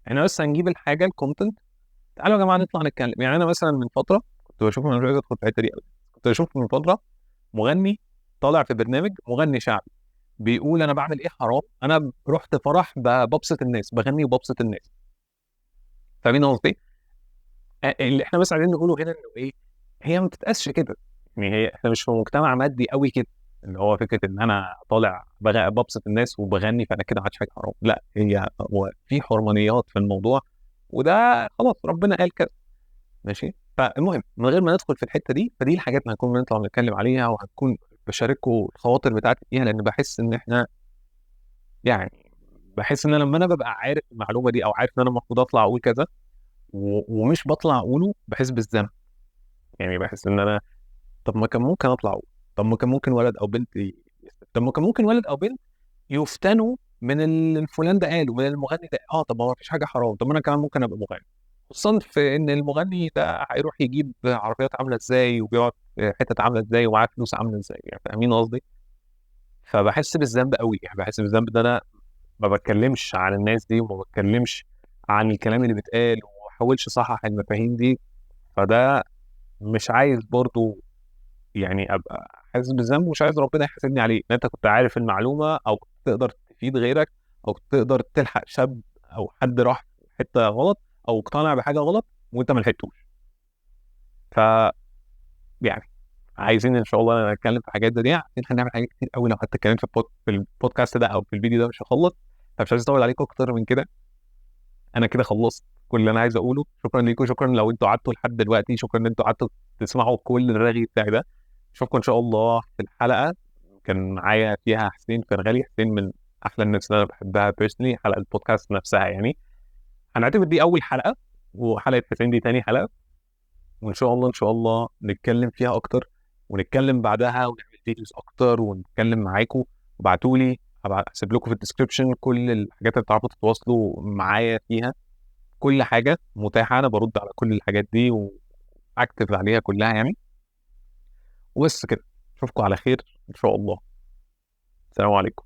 احنا بس هنجيب الحاجه الكونتنت. تعالوا يا جماعه نطلع نتكلم. يعني انا مثلا من فتره كنت بشوف، انا مش عايز ادخل في الحته دي قوي، كنت بشوف من فتره مغني طالع في برنامج، مغني شعبي بيقول انا بعمل ايه حرام، انا رحت فرح ببسط الناس، بغني وببسط الناس. فاهمين قصدي؟ اللي احنا بس عايزين نقوله هنا انه ايه، هي ما بتتقاسش كده. يعني هي احنا مش في مجتمع مادي قوي كده، اللي هو فكره ان انا طالع ببسط الناس وبغني فانا كده ما عادش حاجه حرام. لا، هو في حرمانيات في الموضوع، وده خلاص ربنا قال كده. ماشي. فالمهم من غير ما ندخل في الحته دي، فدي الحاجات اللي هنكون بنطلع نتكلم عليها، وهنكون بشارككم الخواطر بتاعتي فيها، لان بحس ان احنا يعني، بحس ان لما انا ببقى عارف المعلومه دي او عارف ان انا المفروض اطلع اقول كذا ومش بطلع اقوله، بحس بالذنب. يعني بحس ان انا، طب ما كان ممكن اطلع اقول، طب ما كان ممكن ولد او بنت طب ما كان ممكن ولد او بنت يفتنوا من الفلان ده قال ومن المغني ده. اه طب ما فيش حاجه حرام، طب ما انا كمان ممكن ابقى مغني. خصوصا في ان المغني ده هيروح يجيب عربيات عامله ازاي، وبيقعد في حتت عامله ازاي، ومعاه فلوس عامله ازاي. يعني فاهمين قصدي؟ فبحس بالذنب قوي. يعني بحس بالذنب ده انا ما بتكلمش عن الناس دي، وما بتكلمش عن الكلام اللي بيتقال، وما بحاولش اصحح المفاهيم دي. فده مش عايز برضو يعني ابقى حاسس بالذنب، ومش عايز ربنا يحاسبني عليه. ان انت كنت عارف المعلومه، او كنت تقدر تفيد غيرك، او كنت تقدر تلحق شاب او حد راح في حته غلط او اقتنع بحاجه غلط وانت ما لحقتوش. ف يعني عايزين ان شاء الله نتكلم في الحاجات دي. عايزين هنعمل حاجات كتير قوي. لو حتى اتكلمت في البودكاست ده او في الفيديو ده مش هخلص. فمش عايز اطول عليكم اكتر من كده. انا كده خلصت كل اللي انا عايز اقوله. شكرا ليكم، شكرا لو انتوا قعدتوا لحد دلوقتي، شكرا ان انتوا قعدتوا تسمعوا كل الرغي بتاعي ده. اشوفكم ان شاء الله في الحلقه. كان معايا فيها حسين فرغلي. حسين من احلى الناس اللي انا بحبها بيرسونلي. حلقه البودكاست نفسها يعني هنعتبر دي اول حلقه، وحلقه حسين دي تاني حلقه. وان شاء الله ان شاء الله نتكلم فيها اكتر، ونتكلم بعدها ونعمل فيديوز اكتر ونتكلم معاكم. ابعتوا لي، هسيب لكم في الديسكربشن كل الحاجات اللي تعرفوا تتواصلوا معايا فيها. كل حاجه متاحه، انا برد على كل الحاجات دي واكتب عليها كلها يعني. وبس كده. اشوفكم على خير ان شاء الله. السلام عليكم.